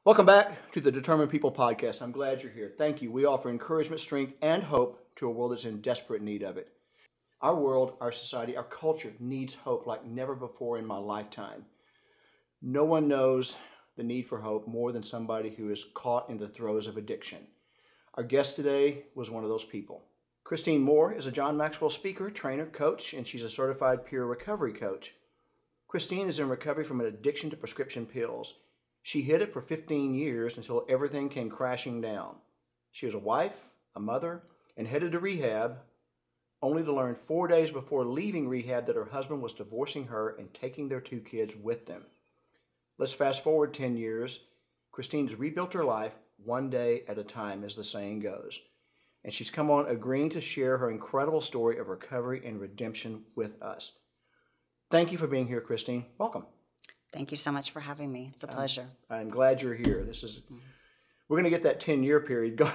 Welcome back to the Determined People podcast. I'm glad you're here. Thank you. We offer encouragement, strength, and hope to a world that's in desperate need of it. Our world, our society, our culture needs hope like never before in my lifetime. No one knows the need for hope more than somebody who is caught in the throes of addiction. Our guest today was one of those people. Christine Moore is a John Maxwell speaker, trainer, coach, and she's a certified peer recovery coach. Christine is in recovery from an addiction to prescription pills. She hid it for 15 years until everything came crashing down. She was a wife, a mother, and headed to rehab, only to learn 4 days before leaving rehab that her husband was divorcing her and taking their 2 kids with them. Let's fast forward 10 years. Christine's rebuilt her life one day at a time, as the saying goes. And she's come on agreeing to share her incredible story of recovery and redemption with us. Thank you for being here, Christine. Welcome. Thank you so much for having me. It's a pleasure. I'm glad you're here. We're going to get that 10-year period going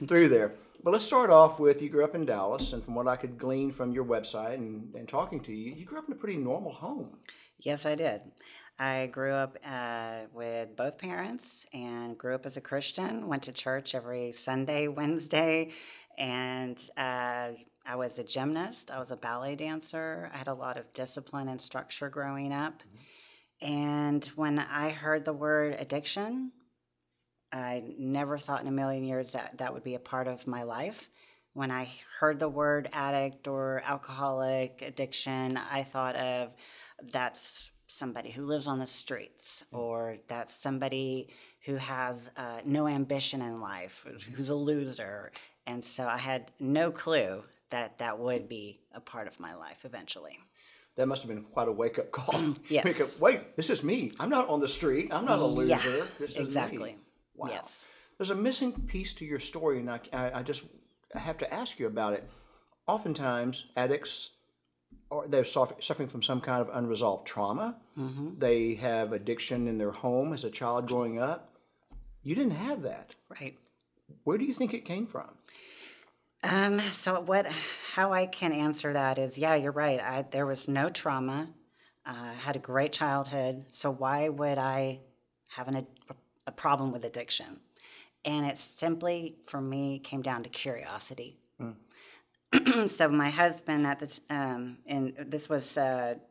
through there. But let's start off with, you grew up in Dallas, and from what I could glean from your website and talking to you, you grew up in a pretty normal home. Yes, I did. I grew up with both parents and grew up as a Christian, went to church every Sunday, Wednesday, and I was a gymnast. I was a ballet dancer. I had a lot of discipline and structure growing up. Mm-hmm. And when I heard the word addiction, I never thought in a million years that that would be a part of my life. When I heard the word addict or alcoholic addiction, I thought of that's somebody who lives on the streets, or that's somebody who has no ambition in life, who's a loser. And so I had no clue that that would be a part of my life eventually. That must have been quite a wake-up call. Yes. Wait, this is me. I'm not on the street. I'm not a loser. Yeah, this is exactly. Me. Wow. Yes. There's a missing piece to your story, and I just have to ask you about it. Oftentimes, addicts, they're suffering from some kind of unresolved trauma. Mm-hmm. They have addiction in their home as a child growing up. You didn't have that. Right. Where do you think it came from? How I can answer that is, yeah, you're right. There was no trauma. I had a great childhood. So why would I have a problem with addiction? And it simply, for me, came down to curiosity. So my husband and this was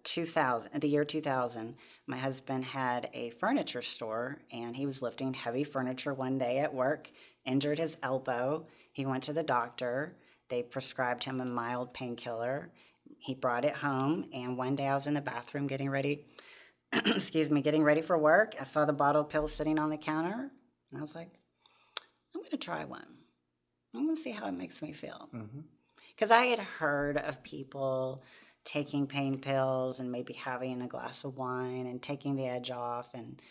2000, the year 2000, my husband had a furniture store, and he was lifting heavy furniture one day at work, injured his elbow. He went to the doctor. They prescribed him a mild painkiller. He brought it home, and one day I was in the bathroom getting ready, getting ready for work. I saw the bottle of pills sitting on the counter, and I was like, I'm going to try one. I'm going to see how it makes me feel. Because I had heard of people taking pain pills and maybe having a glass of wine and taking the edge off, and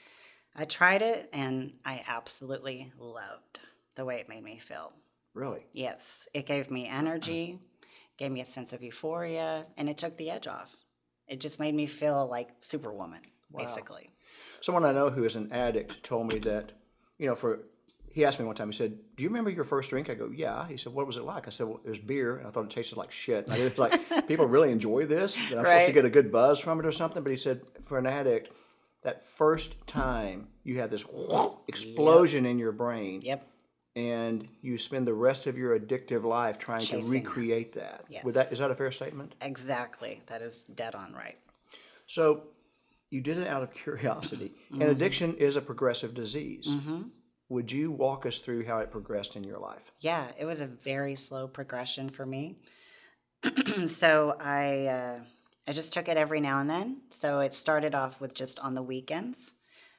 I tried it, and I absolutely loved the way it made me feel. Really? Yes. It gave me energy, gave me a sense of euphoria, and it took the edge off. It just made me feel like Superwoman, basically. Someone I know who is an addict told me that, he asked me one time, he said, do you remember your first drink? I go, yeah. He said, what was it like? I said, well, it was beer, and I thought it tasted like shit. And I was like, people really enjoy this? And I'm supposed to get a good buzz from it or something? But he said, for an addict, that first time you have this explosion in your brain. Yep. And you spend the rest of your addictive life trying to recreate that. Yes. Is that a fair statement? Exactly. That is dead on right. So you did it out of curiosity. And addiction is a progressive disease. Would you walk us through how it progressed in your life? Yeah, it was a very slow progression for me. So I just took it every now and then. So it started off with just on the weekends.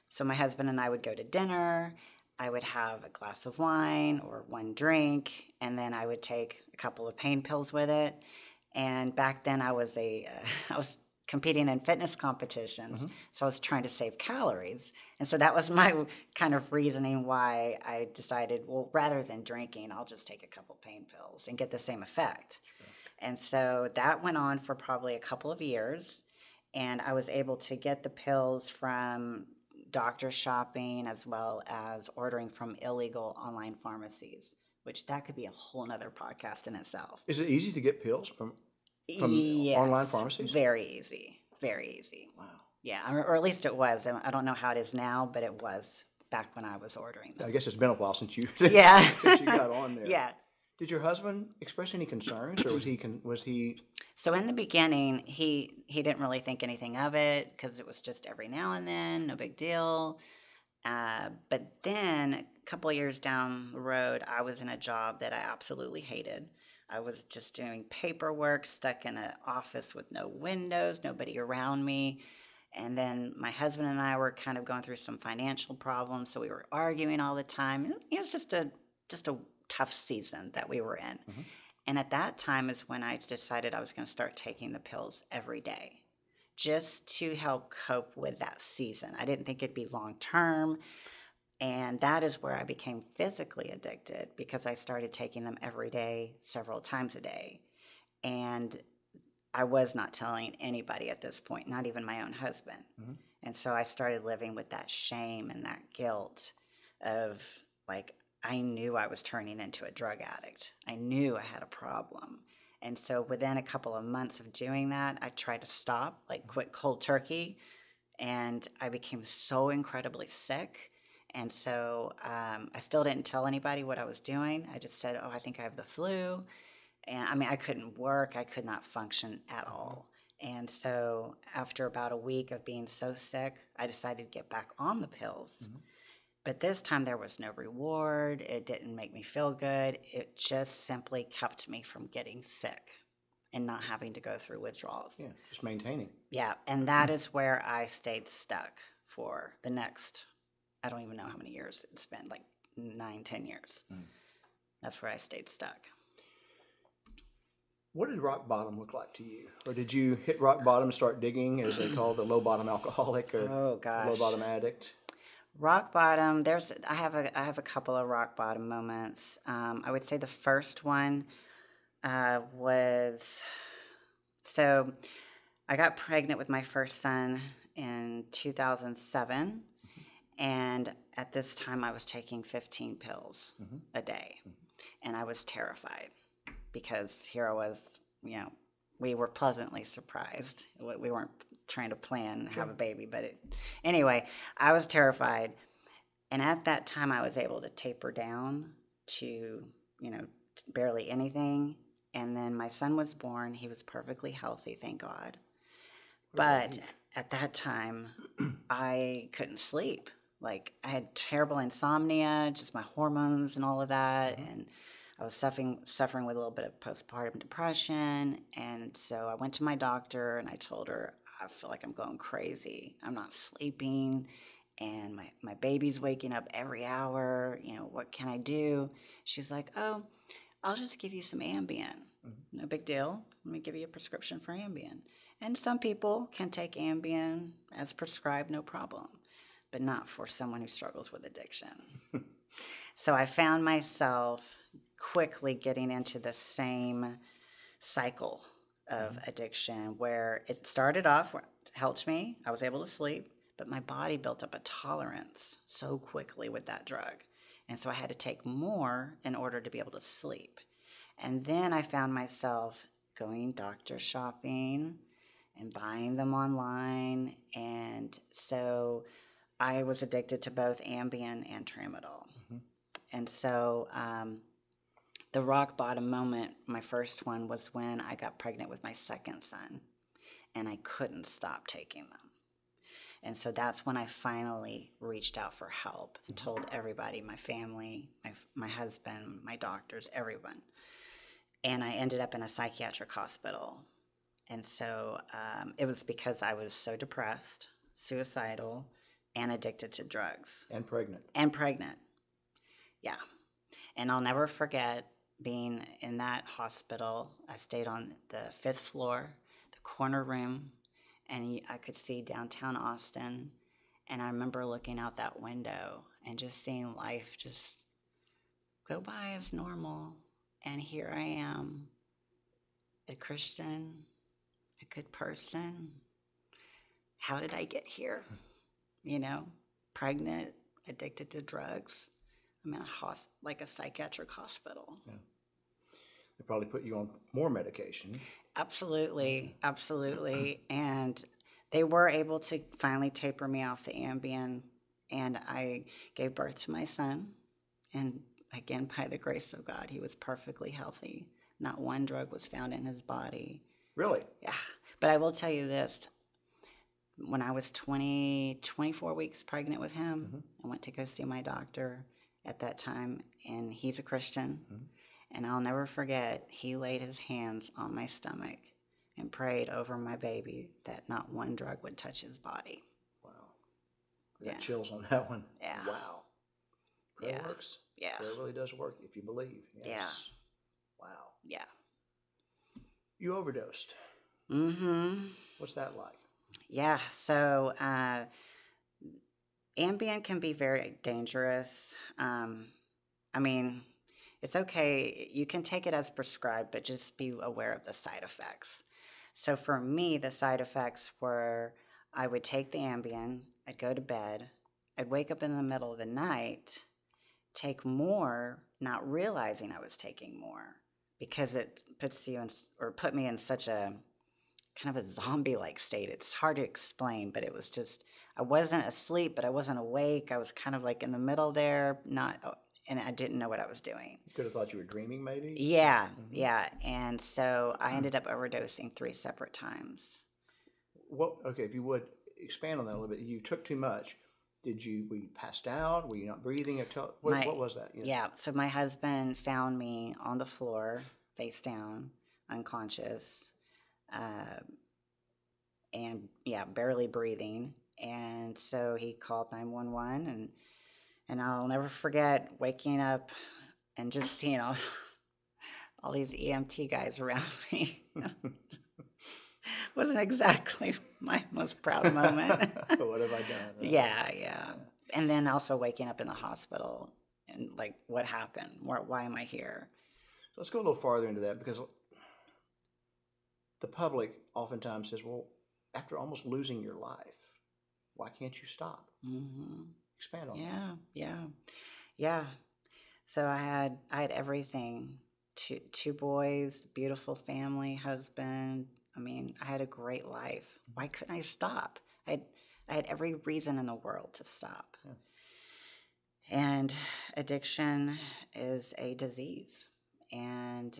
So my husband and I would go to dinner. I would have a glass of wine or one drink, and then I would take a couple of pain pills with it. And back then I was competing in fitness competitions, so I was trying to save calories. And so that was my kind of reasoning why I decided, well, rather than drinking, I'll just take a couple pain pills and get the same effect. And so that went on for probably a couple of years, and I was able to get the pills from doctor shopping as well as ordering from illegal online pharmacies, which that could be a whole nother podcast in itself. Is it easy to get pills from yes, online pharmacies? Very easy. Very easy. Wow. Yeah, or at least it was. I don't know how it is now, but it was back when I was ordering them. I guess it's been a while since you Yeah. since you got on there. Yeah. Did your husband express any concerns, or was he? So in the beginning, he didn't really think anything of it because it was just every now and then, no big deal. But then a couple of years down the road, I was in a job that I absolutely hated. I was just doing paperwork, stuck in an office with no windows, nobody around me. And then my husband and I were kind of going through some financial problems, so we were arguing all the time. It was just a tough season that we were in. Mm-hmm. And at that time is when I decided I was going to start taking the pills every day just to help cope with that season. I didn't think it'd be long term. And that is where I became physically addicted because I started taking them every day, several times a day. And I was not telling anybody at this point, not even my own husband. Mm-hmm. And so I started living with that shame and that guilt of like, I knew I was turning into a drug addict. I knew I had a problem. And so within a couple of months of doing that, I tried to stop, like quit cold turkey. And I became so incredibly sick. And so I still didn't tell anybody what I was doing. I just said, oh, I think I have the flu. And I mean, I couldn't work. I could not function at all. And so after about a week of being so sick, I decided to get back on the pills. Mm-hmm. But this time there was no reward. It didn't make me feel good. It just simply kept me from getting sick and not having to go through withdrawals. Yeah, just maintaining. Yeah, and that is where I stayed stuck for the next, I don't even know how many years it's been, like 9-10 years. Mm. That's where I stayed stuck. What did rock bottom look like to you? Or did you hit rock bottom and start digging, as they call the low bottom alcoholic or low bottom addict? Rock bottom, I have a couple of rock bottom moments. I would say the first one was, so I got pregnant with my first son in 2007, and at this time I was taking 15 pills a day, and I was terrified because here I was, we were pleasantly surprised. We weren't trying to plan and have a baby, but anyway, I was terrified. And at that time I was able to taper down to, barely anything. And then my son was born. He was perfectly healthy, thank God. But at that time I couldn't sleep. Like I had terrible insomnia, just my hormones and all of that. And I was suffering with a little bit of postpartum depression. And so I went to my doctor and I told her, I feel like I'm going crazy. I'm not sleeping, and my baby's waking up every hour. What can I do? She's like, oh, I'll just give you some Ambien. No big deal. Let me give you a prescription for Ambien. And some people can take Ambien as prescribed, no problem, but not for someone who struggles with addiction. So I found myself quickly getting into the same cycle of addiction where it started off, it helped me, I was able to sleep, but my body built up a tolerance so quickly with that drug. And so I had to take more in order to be able to sleep. And then I found myself going doctor shopping and buying them online. And so I was addicted to both Ambien and Tramadol. And so the rock bottom moment, my first one, was when I got pregnant with my second son, and I couldn't stop taking them. And so that's when I finally reached out for help and told everybody, my family, my husband, my doctors, everyone. And I ended up in a psychiatric hospital. And so it was because I was so depressed, suicidal, and addicted to drugs. And pregnant. Yeah. And I'll never forget being in that hospital. I stayed on the 5th floor, the corner room, and I could see downtown Austin. And I remember looking out that window and just seeing life just go by as normal. And here I am, a Christian, a good person. How did I get here? Pregnant, addicted to drugs. I'm in a psychiatric hospital. Yeah. They probably put you on more medication. Absolutely. And they were able to finally taper me off the Ambien And I gave birth to my son. And again, by the grace of God, he was perfectly healthy. Not one drug was found in his body. Really? Yeah. But I will tell you this. When I was 24 weeks pregnant with him, I went to go see my doctor at that time, and he's a Christian. And I'll never forget, he laid his hands on my stomach and prayed over my baby that not one drug would touch his body. Wow. I got chills on that one. Yeah. Wow. Prayer works. Yeah. Prayer really does work if you believe. Yes. Yeah. Wow. Yeah. You overdosed. Mm-hmm. What's that like? Yeah. So Ambien can be very dangerous. I mean, it's okay. You can take it as prescribed, but just be aware of the side effects. So for me, the side effects were I would take the Ambien, I'd go to bed, I'd wake up in the middle of the night, take more, not realizing I was taking more, because it puts you in, or put me in such a kind of a zombie-like state. It's hard to explain, but it was just, I wasn't asleep, but I wasn't awake. I was kind of like in the middle there, and I didn't know what I was doing. You could have thought you were dreaming, maybe? Yeah, yeah. And so I ended up overdosing 3 separate times. Okay, if you would expand on that a little bit. You took too much. Were you passed out? Were you not breathing? What was that? Yeah, so my husband found me on the floor, face down, unconscious, and barely breathing. And so he called 911, and I'll never forget waking up and just seeing all these EMT guys around me. Wasn't exactly my most proud moment. But what have I done? Yeah. And then also waking up in the hospital and like, what happened? Why am I here? So let's go a little farther into that, because the public oftentimes says, well, after almost losing your life, why can't you stop? Expand on that. Yeah. So I had everything. Two boys, beautiful family, husband. I mean, I had a great life. Why couldn't I stop? I had every reason in the world to stop. Yeah. And addiction is a disease, and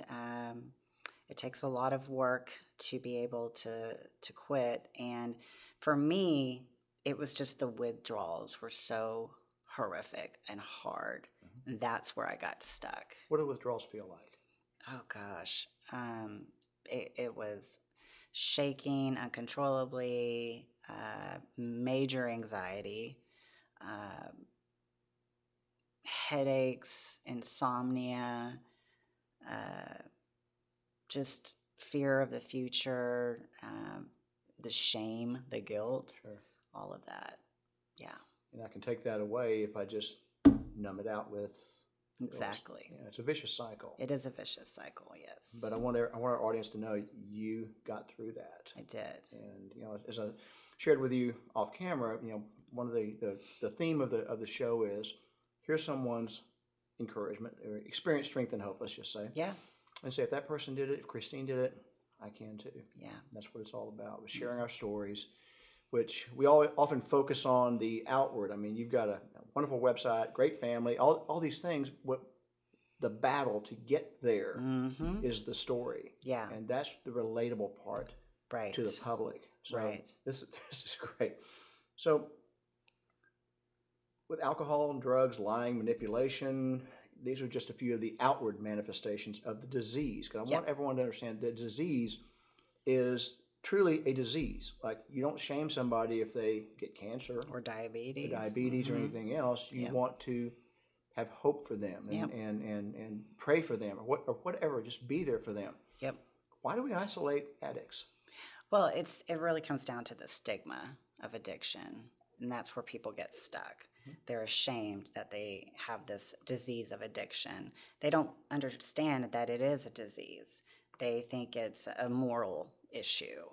it takes a lot of work to be able to quit. And for me, it was just the withdrawals were so horrific and hard. And that's where I got stuck. What do withdrawals feel like? Oh gosh, it was shaking uncontrollably, major anxiety, headaches, insomnia, just fear of the future, the shame, the guilt, all of that. Yeah. And I can take that away if I just numb it out with. Exactly. Yeah, it's a vicious cycle. It is a vicious cycle, yes. But I want our audience to know you got through that. I did. And as I shared with you off camera, one of the theme of the show is here's someone's encouragement or experience, strength, and hope. Let's just say. Yeah. And say if that person did it, if Christine did it, I can too. Yeah. That's what it's all about. With sharing our stories, which we all often focus on the outward. I mean, you've got a wonderful website, great family, all these things. What the battle to get there is the story. Yeah. And that's the relatable part to the public. So this is great. So with alcohol and drugs, lying, manipulation, these are just a few of the outward manifestations of the disease. Because I want everyone to understand that disease is truly a disease. Like, you don't shame somebody if they get cancer or diabetes or anything else. You want to have hope for them and pray for them or whatever. Just be there for them. Yep. Why do we isolate addicts? Well, it really comes down to the stigma of addiction, and that's where people get stuck. They're ashamed that they have this disease of addiction. They don't understand that it is a disease. They think it's a moral issue,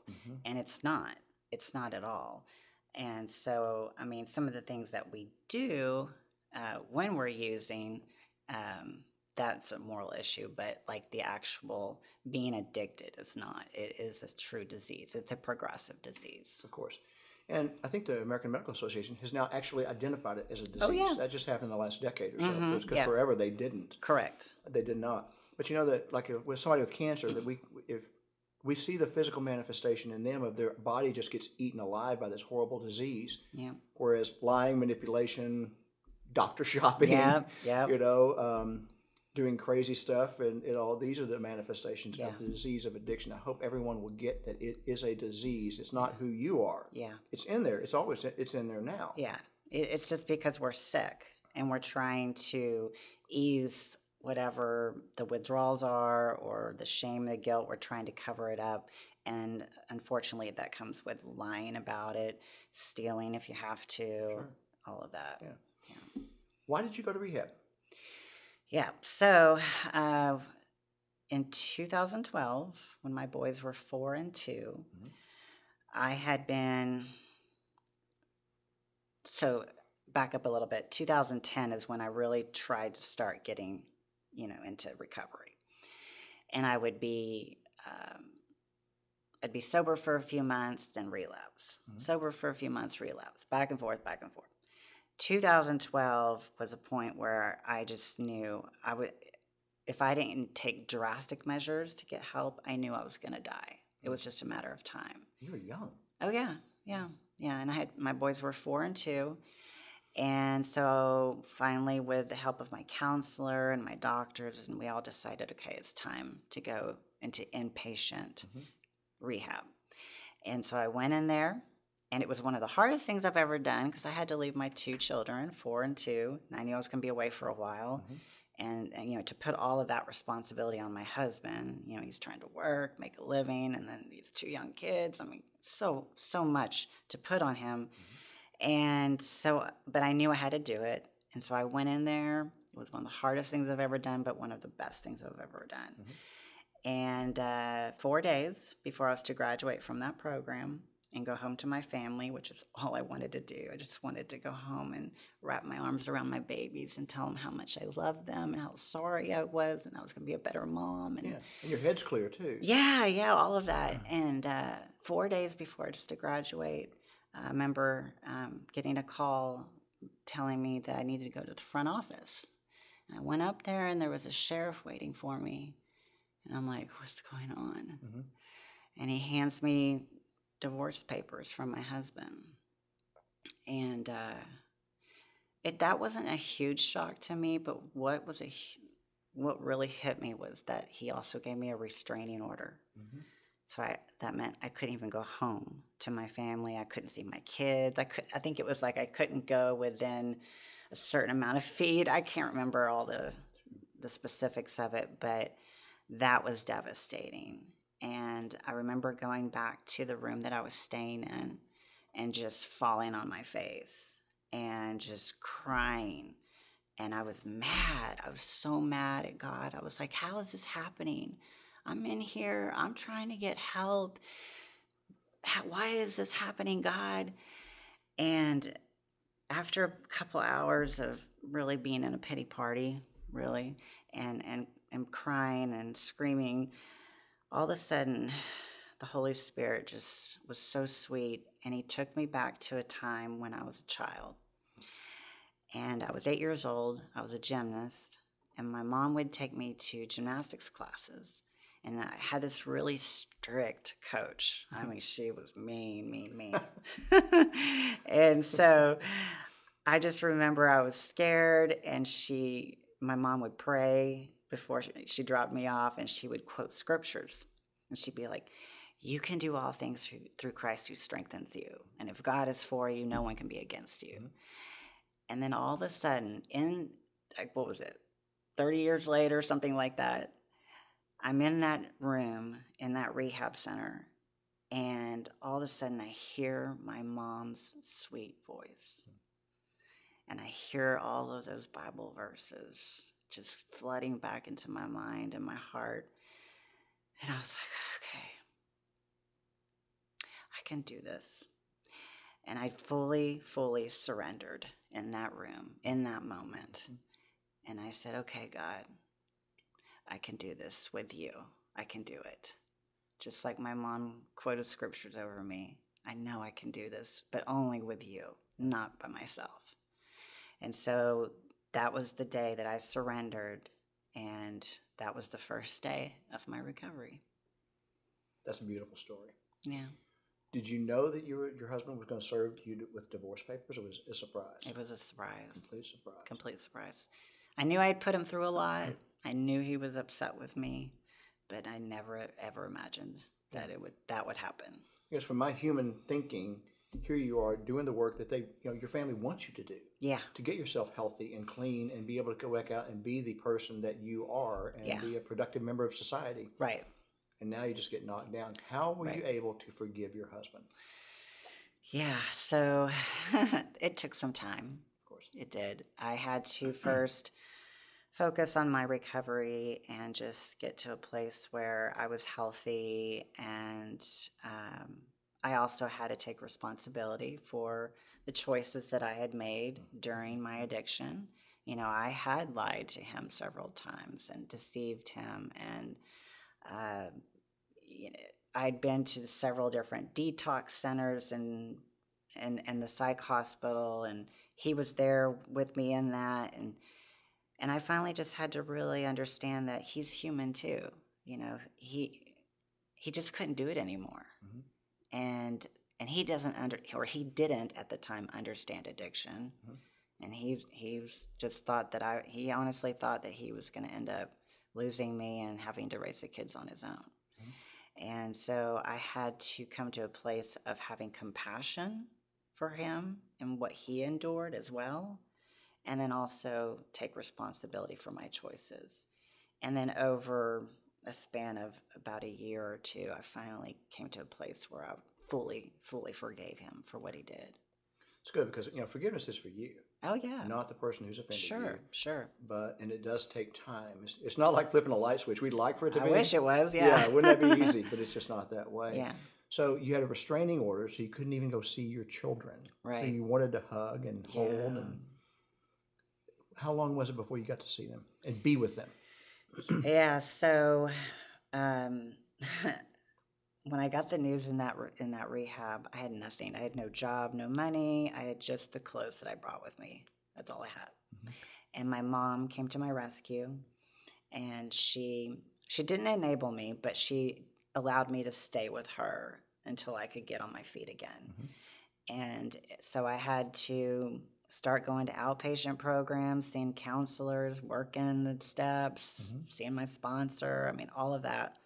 and it's not. It's not at all. And so, I mean, some of the things that we do when we're using, that's a moral issue, but like the actual being addicted is not. It is a true disease. It's a progressive disease. Of course. And I think the American Medical Association has now actually identified it as a disease. Oh, yeah. That just happened in the last decade or so. Because Yeah. forever they didn't. Correct. They did not. But you know that, like with somebody with cancer, that if we see the physical manifestation in them of their body just gets eaten alive by this horrible disease. Yeah. Whereas lying, manipulation, doctor shopping, Yeah. doing crazy stuff, and these are the manifestations Yeah. of the disease of addiction. I hope everyone will get that it is a disease. It's not who you are. Yeah. It's in there. It's in there now. Yeah. It's just because we're sick and we're trying to ease whatever the withdrawals are or the shame, the guilt. We're trying to cover it up. And unfortunately, that comes with lying about it, stealing if you have to, all of that. Yeah. Why did you go to rehab? Yeah. So in 2012, when my boys were 4 and 2, I had been, so back up a little bit, 2010 is when I really tried to start getting, into recovery. And I would be, I'd be sober for a few months, then relapse. Sober for a few months, relapse. Back and forth, back and forth. 2012 was a point where I just knew if I didn't take drastic measures to get help, I knew I was going to die. It was just a matter of time. You were young. Oh, yeah. And my boys were 4 and 2. And so finally, with the help of my counselor and my doctors, and we all decided, okay, it's time to go into inpatient rehab. And so I went in there, and it was one of the hardest things I've ever done because I had to leave my 2 children, 4 and 2, and I knew I was going to be away for a while. And to put all of that responsibility on my husband, he's trying to work, make a living, and then these 2 young kids. I mean, so much to put on him. And so, but I knew I had to do it. And so I went in there. It was one of the hardest things I've ever done, but one of the best things I've ever done. And 4 days before I was to graduate from that program and go home to my family, which is all I wanted to do. I just wanted to go home and wrap my arms around my babies and tell them how much I loved them and how sorry I was and I was going to be a better mom. And your head's clear too. Yeah, all of that. And 4 days before I was to graduate, I remember getting a call telling me that I needed to go to the front office. And I went up there and there was a sheriff waiting for me. And I'm like, what's going on? And he hands me divorce papers from my husband. And that wasn't a huge shock to me, but what really hit me was that he also gave me a restraining order. So that meant I couldn't even go home to my family. I couldn't see my kids. I think it was like I couldn't go within a certain amount of feet. I can't remember all the specifics of it, but that was devastating. And I remember going back to the room that I was staying in and just falling on my face and just crying. And I was mad. I was so mad at God. I was like, how is this happening? I'm in here. I'm trying to get help. Why is this happening, God? And after a couple hours of really being in a pity party, really, and crying and screaming, all of a sudden, the Holy Spirit just was so sweet, and he took me back to a time when I was a child. And I was 8 years old. I was a gymnast, and my mom would take me to gymnastics classes. And I had this really strict coach. I mean, she was mean. And so I just remember I was scared, and my mom would pray before she dropped me off, and she would quote scriptures. And she'd be like, you can do all things through Christ who strengthens you. And if God is for you, no one can be against you. And then all of a sudden, 30 years later, something like that, I'm in that room, in that rehab center, and all of a sudden I hear my mom's sweet voice. And I hear all of those Bible verses just flooding back into my mind and my heart. And I was like, okay, I can do this. And I fully surrendered in that room, in that moment. And I said, okay, God, I can do this with you. I can do it. Just like my mom quoted scriptures over me, I know I can do this, but only with you, not by myself. And so that was the day that I surrendered, and that was the first day of my recovery. That's a beautiful story. Yeah. Did you know that your husband was going to serve you with divorce papers, or was it a surprise? It was a surprise. Complete surprise. Complete surprise. I knew I'd put him through a lot. I knew he was upset with me, but I never ever imagined that that would happen. Because from my human thinking, here you are doing the work that your family wants you to do. Yeah. To get yourself healthy and clean and be able to go back out and be the person that you are and be a productive member of society. Right. And now you just get knocked down. How were you able to forgive your husband? Yeah, so it took some time. Of course. It did. I had to first focus on my recovery and just get to a place where I was healthy, and I also had to take responsibility for the choices that I had made during my addiction. You know, I had lied to him several times and deceived him, and you know, I'd been to several different detox centers and the psych hospital, and he was there with me in that, and I finally just had to really understand that he's human too. You know, he just couldn't do it anymore. Mm-hmm. And he he didn't at the time understand addiction. Mm-hmm. And he's just thought that he honestly thought that he was going to end up losing me and having to raise the kids on his own. Mm-hmm. And so I had to come to a place of having compassion for him and what he endured as well, and then also take responsibility for my choices. And then over a span of about a year or two, I finally came to a place where I fully forgave him for what he did. It's good because, forgiveness is for you. Oh, yeah. Not the person who's offended you. Sure. And it does take time. It's not like flipping a light switch. We'd like for it to be. I wish it was, yeah. Yeah, wouldn't that be easy? But it's just not that way. Yeah. So you had a restraining order, so you couldn't even go see your children. Right. And you wanted to hug and hold. And how long was it before you got to see them and be with them? Yeah, so when I got the news in that rehab, I had nothing. I had no job, no money. I had just the clothes that I brought with me. That's all I had. Mm-hmm. And my mom came to my rescue, and she didn't enable me, but she allowed me to stay with her until I could get on my feet again. Mm-hmm. And so I had to start going to outpatient programs, seeing counselors, working the steps, mm-hmm. seeing my sponsor, all of that.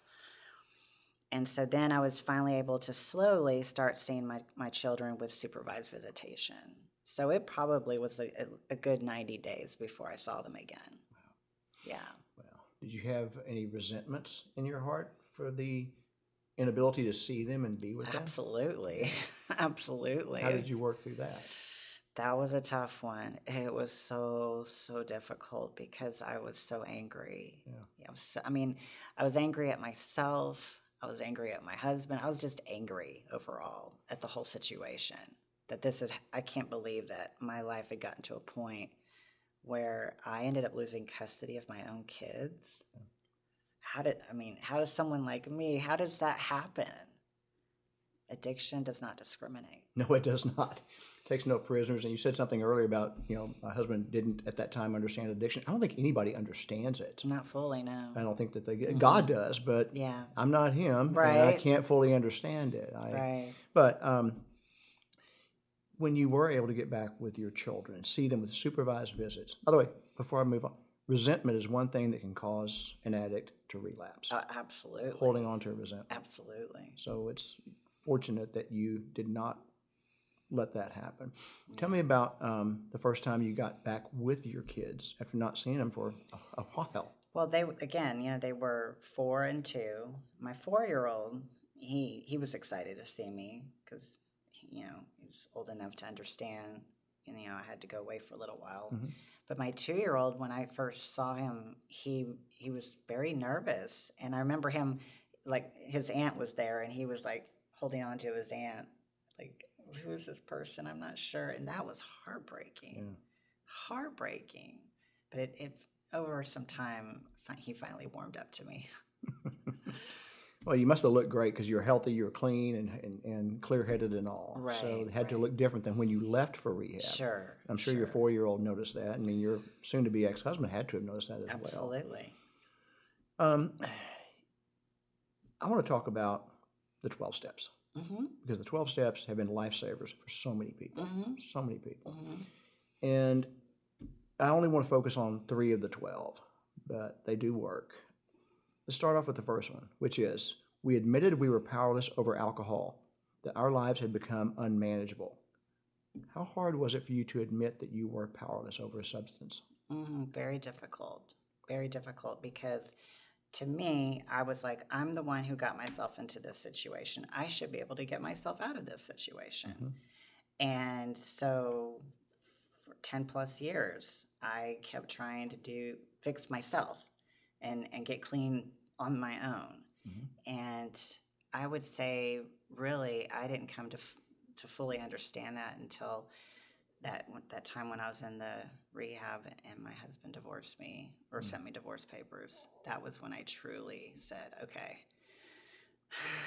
And so then I was finally able to slowly start seeing my children with supervised visitation. So it probably was a good 90 days before I saw them again. Wow. Yeah. Wow. Did you have any resentments in your heart for the inability to see them and be with them? Absolutely. Absolutely. How did you work through that? That was a tough one. It was so difficult because I was so angry. Yeah. I was angry at myself. I was angry at my husband. I was just angry overall at the whole situation. I can't believe that my life had gotten to a point where I ended up losing custody of my own kids. How does someone like me, how does that happen? Addiction does not discriminate. No, it does not. It takes no prisoners. And you said something earlier about, my husband didn't at that time understand addiction. I don't think anybody understands it. Not fully, no. I don't think that God does, but I'm not him. Right. And I can't fully understand it. Right. But when you were able to get back with your children and see them with supervised visits, by the way, before I move on, resentment is one thing that can cause an addict to relapse. Absolutely. Holding on to resentment. Absolutely. So it's fortunate that you did not let that happen. Tell me about the first time you got back with your kids after not seeing them for a while. Well, they were 4 and 2. My 4-year-old, he was excited to see me because, he's old enough to understand. I had to go away for a little while. Mm-hmm. But my 2-year-old, when I first saw him, he was very nervous. And I remember him, his aunt was there, and he was holding on to his aunt, who is this person? I'm not sure. And that was heartbreaking. Yeah. Heartbreaking. But it over some time, he finally warmed up to me. Well, you must have looked great because you're healthy, you're clean, and clear-headed and all. Right, So it had to right. look different than when you left for rehab. Sure. I'm sure your 4-year-old noticed that. I mean, your soon-to-be ex-husband had to have noticed that as well. Absolutely. I want to talk about the 12 steps Mm-hmm. because the 12 steps have been lifesavers for so many people. Mm-hmm. So many people. Mm-hmm. And I only want to focus on 3 of the 12, but they do work. Let's start off with the first one, which is we admitted we were powerless over alcohol, that our lives had become unmanageable. How hard was it for you to admit that you were powerless over a substance? Mm-hmm. Very difficult because to me, I was like, I'm the one who got myself into this situation. I should be able to get myself out of this situation. Mm-hmm. And so for 10 plus years, I kept trying to fix myself and get clean on my own. Mm-hmm. And I would say, really, I didn't come to fully understand that until that time when I was in the rehab and my husband divorced me or sent me divorce papers. That was when I truly said, okay,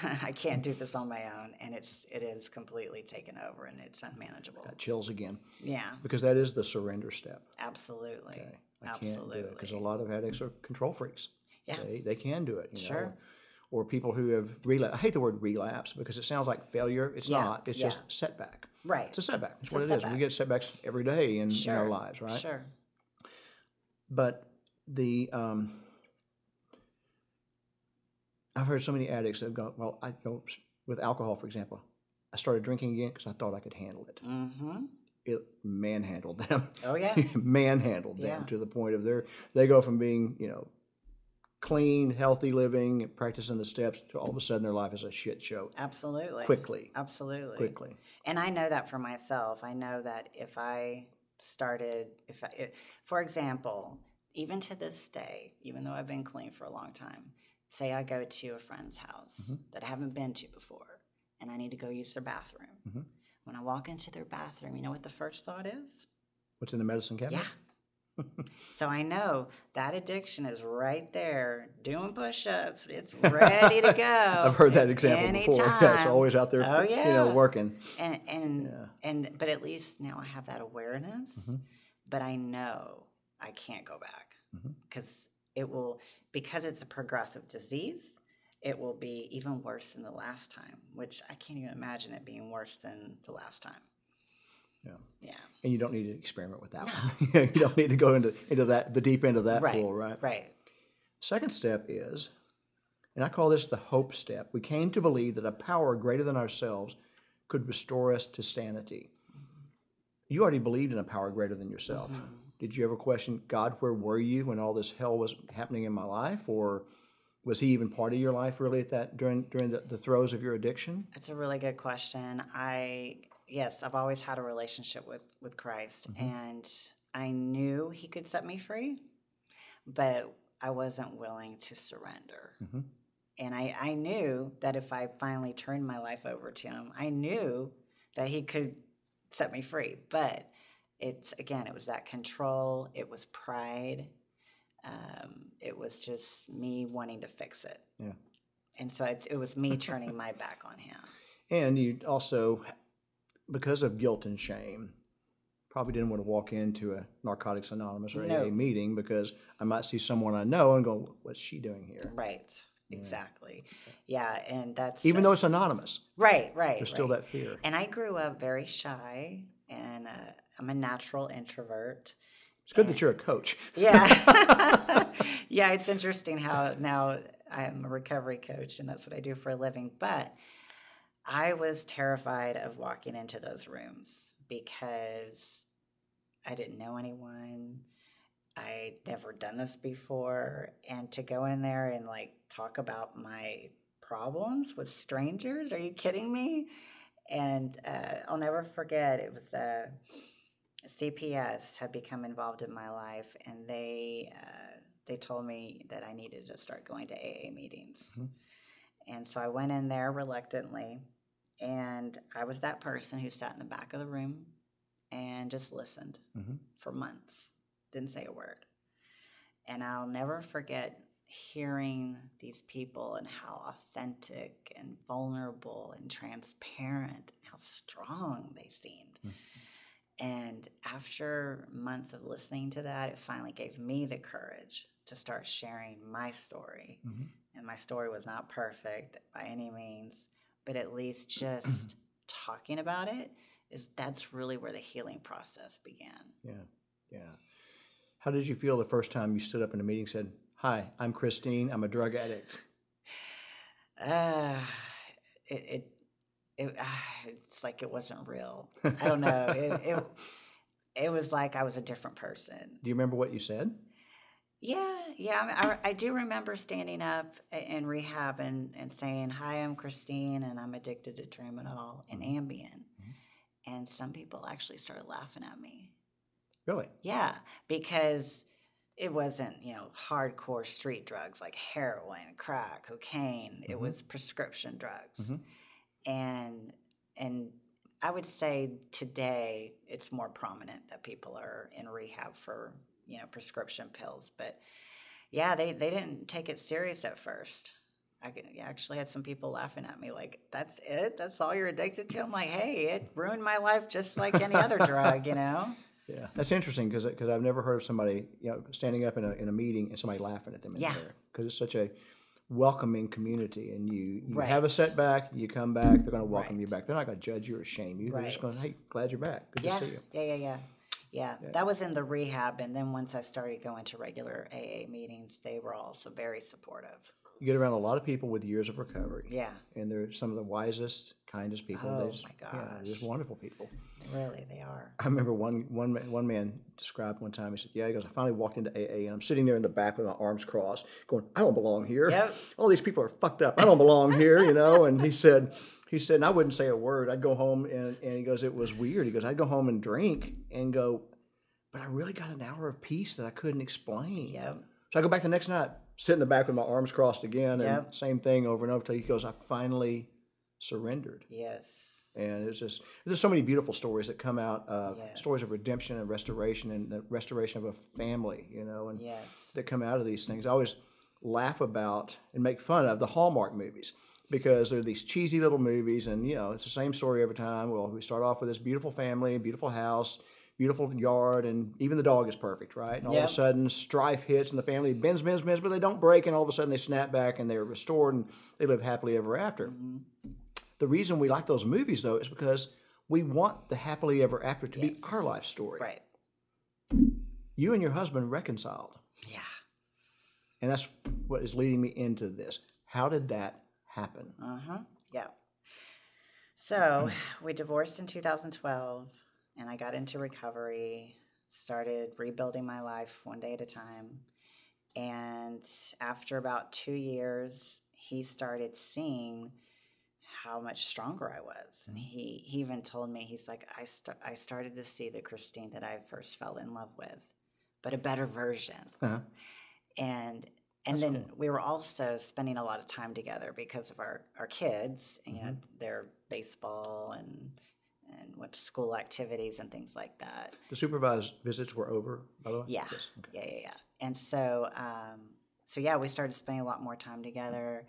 I can't do this on my own, and it is completely taken over and it's unmanageable. Got chills again. Yeah. Because that is the surrender step. Absolutely. Okay. I Absolutely. can't do it because a lot of addicts are control freaks. Yeah. They can do it. Sure. Know? Or people who have relapsed. I hate the word relapse because it sounds like failure. It's not. It's just setback. Right. It's a setback. That's It's what a it is. setback. We get setbacks every day in our lives, right? Sure. But I've heard so many addicts that have gone, well, with alcohol, for example, I started drinking again because I thought I could handle it. Mm-hmm. It manhandled them. Oh, yeah. Manhandled them to the point of they go from being, clean, healthy living, practicing the steps, to all of a sudden their life is a shit show. Absolutely. Quickly. Absolutely. Quickly. And I know that for myself. I know that if I started, for example, even to this day, even though I've been clean for a long time, say I go to a friend's house that I haven't been to before, and I need to go use their bathroom. Mm-hmm. When I walk into their bathroom, you know what the first thought is? What's in the medicine cabinet? Yeah. So I know that addiction is right there doing push-ups. It's ready to go. I've heard that example before. Yeah, it's always out there, working. And but at least now I have that awareness. Mm-hmm. But I know I can't go back because because it's a progressive disease. It will be even worse than the last time, which I can't even imagine it being worse than the last time. Yeah. And you don't need to experiment with that one. You don't need to go into the deep end of that pool, right? Right. Second step is, and I call this the hope step. We came to believe that a power greater than ourselves could restore us to sanity. You already believed in a power greater than yourself. Mm-hmm. Did you ever question, God, where were you when all this hell was happening in my life? Or was he even part of your life really during the throes of your addiction? It's a really good question. Yes, I've always had a relationship with Christ, and I knew he could set me free, but I wasn't willing to surrender. Mm-hmm. And I knew that if I finally turned my life over to him, I knew that he could set me free. But it was that control, it was pride, it was just me wanting to fix it. Yeah. And so it was me turning my back on him. And you also, because of guilt and shame, probably didn't want to walk into a Narcotics Anonymous or AA meeting because I might see someone I know and go, what's she doing here? Right. Exactly. Yeah. And that's... Even though it's anonymous. Right. There's still that fear. And I grew up very shy, and I'm a natural introvert. It's good that you're a coach. Yeah. Yeah, it's interesting how now I'm a recovery coach, and that's what I do for a living. But I was terrified of walking into those rooms because I didn't know anyone. I'd never done this before. And to go in there and talk about my problems with strangers, are you kidding me? And I'll never forget, it was CPS had become involved in my life, and they told me that I needed to start going to AA meetings. Mm-hmm. And so I went in there reluctantly, and I was that person who sat in the back of the room and just listened for months, didn't say a word. And I'll never forget hearing these people and how authentic and vulnerable and transparent, how strong they seemed. And after months of listening to that, it finally gave me the courage to start sharing my story. And my story was not perfect by any means, but at least just talking about it that's really where the healing process began. Yeah. How did you feel the first time you stood up in a meeting and said, "Hi, I'm Christine. I'm a drug addict"? It's like it wasn't real. I don't know. It was like I was a different person. Do you remember what you said? Yeah. I mean, I do remember standing up in rehab and saying, "Hi, I'm Christine, and I'm addicted to Tramadol and Ambien." And some people actually started laughing at me. Really? Yeah, because it wasn't, hardcore street drugs like heroin, crack, cocaine. It was prescription drugs. And I would say today it's more prominent that people are in rehab for, prescription pills. But yeah, they didn't take it serious at first. I actually had some people laughing at me like, "That's it? That's all you're addicted to?" I'm like, "Hey, it ruined my life just like any other drug, Yeah, that's interesting because I've never heard of somebody standing up in a meeting and somebody laughing at them in there, because it's such a welcoming community, and you have a setback, you come back, they're going to welcome you back. They're not going to judge you or shame you. They're just going, "Hey, glad you're back. Good to see you." Yeah, that was in the rehab, and then once I started going to regular AA meetings, they were also very supportive. You get around a lot of people with years of recovery. Yeah. And they're some of the wisest, kindest people. Oh, my gosh. Yeah, they're just wonderful people. Really, they are. I remember one man described one time, he said, he goes, "I finally walked into AA, and I'm sitting there in the back with my arms crossed, going, I don't belong here. Yep. All these people are fucked up. I don't belong here, And he said, and I wouldn't say a word. I'd go home, and he goes, it was weird. He goes, I'd go home and drink and go, but I really got an hour of peace that I couldn't explain. Yep. So I go back the next night, sit in the back with my arms crossed again, and same thing over and over, until he goes, I finally surrendered. Yes. And there's so many beautiful stories that come out, stories of redemption and restoration, and the restoration of a family, and that come out of these things. I always laugh about and make fun of the Hallmark movies, because they're these cheesy little movies, and it's the same story every time. Well, we start off with this beautiful family, beautiful house, beautiful yard, and even the dog is perfect, right? And all of a sudden, strife hits, and the family bends, but they don't break, and all of a sudden they snap back, and they're restored, and they live happily ever after. The reason we like those movies, though, is because we want the happily ever after to be our life story. Right. You and your husband reconciled. Yeah. And that's what is leading me into this. How did that happen? Yeah. So we divorced in 2012. And I got into recovery, started rebuilding my life one day at a time. And after about 2 years, he started seeing how much stronger I was. And he even told me, he's like, I started to see the Christine that I first fell in love with, but a better version. And then we were also spending a lot of time together because of our kids, and, their baseball and went to school activities and things like that. The supervised visits were over, by the way? Yeah. Yes. Okay. Yeah. And so, we started spending a lot more time together.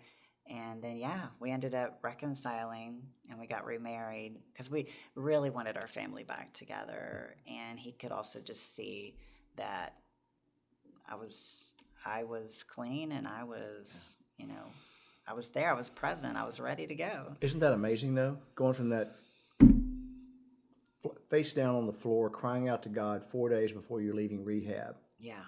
And then, we ended up reconciling, and we got remarried because we really wanted our family back together. And he could also just see that I was clean, and I was, I was there, I was present, I was ready to go. Isn't that amazing, though? Going from that face down on the floor, crying out to God 4 days before you're leaving rehab. Yeah.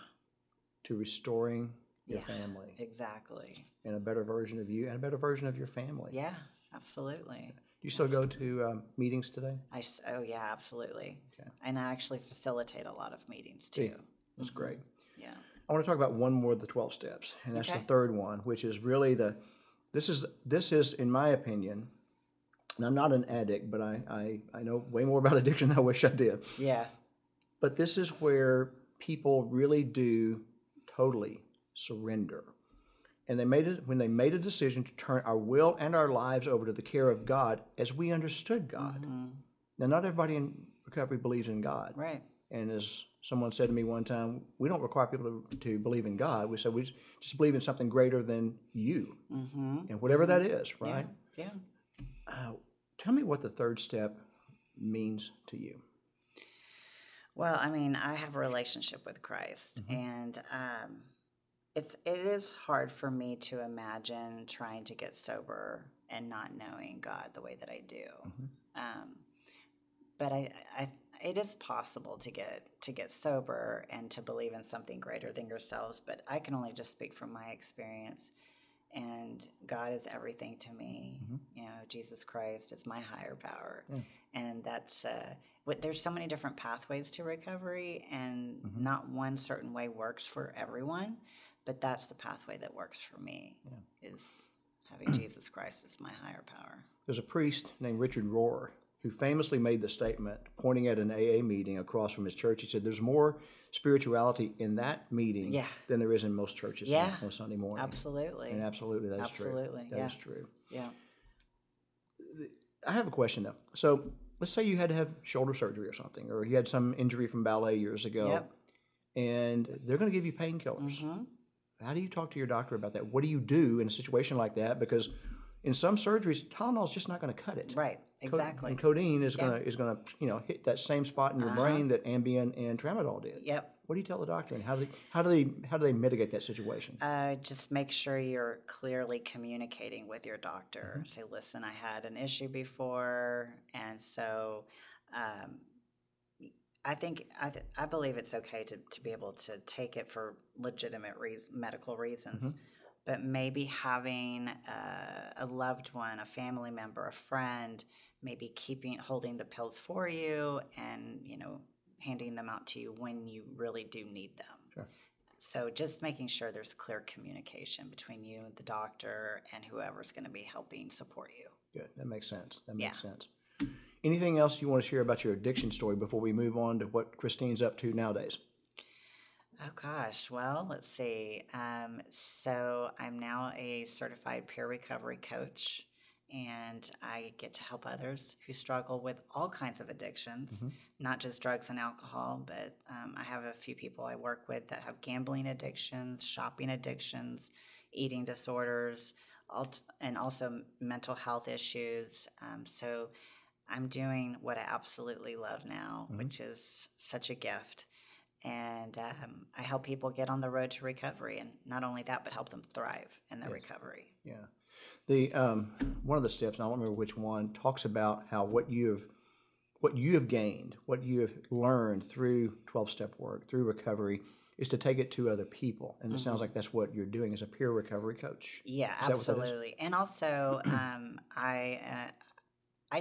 To restoring your family. Exactly. And a better version of you and a better version of your family. Yeah, absolutely. Do you still go to meetings today? Oh, yeah, absolutely. Okay. And I actually facilitate a lot of meetings, too. See, that's great. Yeah. I want to talk about one more of the 12 steps, and that's the third one, which is really this is, in my opinion, and I'm not an addict, but I know way more about addiction than I wish I did. Yeah. But this is where people really do totally surrender. And when they made a decision to turn our will and our lives over to the care of God as we understood God. Now, not everybody in recovery believes in God. Right. And as someone said to me one time, we don't require people to believe in God. We say we just believe in something greater than you, and whatever that is, right? Yeah. Tell me what the third step means to you. Well, I mean, I have a relationship with Christ, and it is hard for me to imagine trying to get sober and not knowing God the way that I do. But it is possible to get sober and to believe in something greater than yourselves. But I can only just speak from my experience. And God is everything to me. You know, Jesus Christ is my higher power. And that's there's so many different pathways to recovery, and not one certain way works for everyone, but that's the pathway that works for me, is having Jesus Christ as my higher power. There's a priest named Richard Rohr who famously made the statement, pointing at an AA meeting across from his church. He said, there's more spirituality in that meeting than there is in most churches on Sunday morning. Absolutely. And absolutely, that is true. Absolutely, That is true. Yeah. I have a question, though. So let's say you had to have shoulder surgery or something, or you had some injury from ballet years ago, and they're going to give you painkillers. How do you talk to your doctor about that? What do you do in a situation like that? Because in some surgeries, Tylenol is just not going to cut it. Right. Exactly. And codeine is going to hit that same spot in your brain that Ambien and Tramadol did. Yep. What do you tell the doctor, and how do they mitigate that situation? Just make sure you're clearly communicating with your doctor. Say, listen, I had an issue before, and so I believe it's okay to be able to take it for legitimate medical reasons. But maybe having a loved one, a family member, a friend, maybe holding the pills for you, and handing them out to you when you really do need them. Sure. So just making sure there's clear communication between you and the doctor and whoever's going to be helping support you. Good. That makes sense. That makes sense. Anything else you want to share about your addiction story before we move on to what Christine's up to nowadays? Oh, gosh. Well, let's see. So I'm now a certified peer recovery coach, and I get to help others who struggle with all kinds of addictions, not just drugs and alcohol, but I have a few people I work with that have gambling addictions, shopping addictions, eating disorders, and also mental health issues. So I'm doing what I absolutely love now, which is such a gift. And I help people get on the road to recovery, and not only that, but help them thrive in their recovery. Yeah. The one of the steps, and I don't remember which one, talks about how what you have gained, what you have learned through 12-step work, through recovery, is to take it to other people. And it sounds like that's what you're doing as a peer recovery coach. Yeah, absolutely. And also, I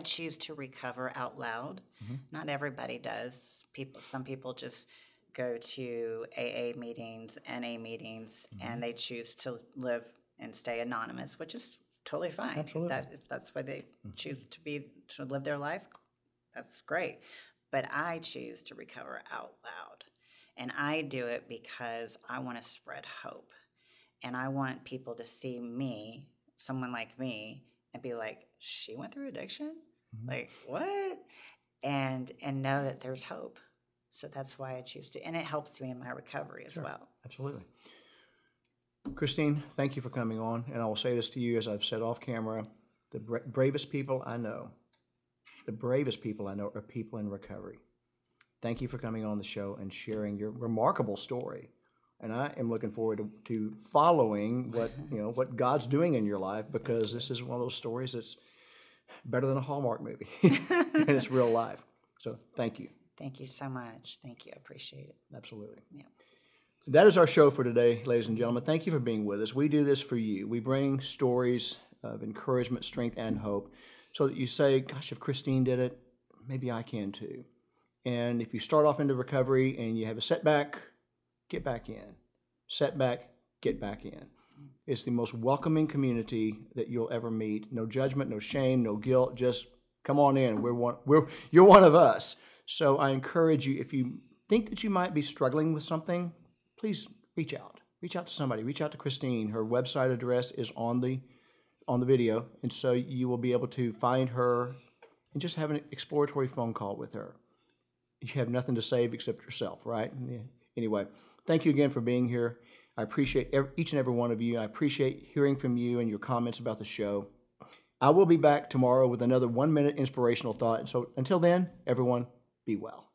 choose to recover out loud. Not everybody does. Some people just go to AA meetings, NA meetings, and they choose to live and stay anonymous, which is totally fine. Absolutely. If that's why they choose to live their life, that's great. But I choose to recover out loud. And I do it because I want to spread hope. And I want people to see me, someone like me, and be like, she went through addiction? Like, what? And know that there's hope. So that's why I choose to, and it helps me in my recovery as well. Absolutely. Christine, thank you for coming on. And I will say this to you, as I've said off camera, the bravest people I know are people in recovery. Thank you for coming on the show and sharing your remarkable story. And I am looking forward to following what God's doing in your life, because this is one of those stories that's better than a Hallmark movie, and it's real life. So thank you. Thank you so much. Thank you. I appreciate it. Absolutely. Yeah. That is our show for today, ladies and gentlemen. Thank you for being with us. We do this for you. We bring stories of encouragement, strength, and hope so that you say, gosh, if Christine did it, maybe I can too. And if you start off into recovery and you have a setback, get back in. Setback, get back in. It's the most welcoming community that you'll ever meet. No judgment, no shame, no guilt. Just come on in. You're one of us. So I encourage you, if you think that you might be struggling with something, please reach out. Reach out to somebody. Reach out to Christine. Her website address is on the video, and so you will be able to find her and just have an exploratory phone call with her. you have nothing to save except yourself, right? Yeah. Anyway, thank you again for being here. I appreciate each and every one of you. I appreciate hearing from you and your comments about the show. I will be back tomorrow with another 1-minute inspirational thought. So until then, everyone, be well.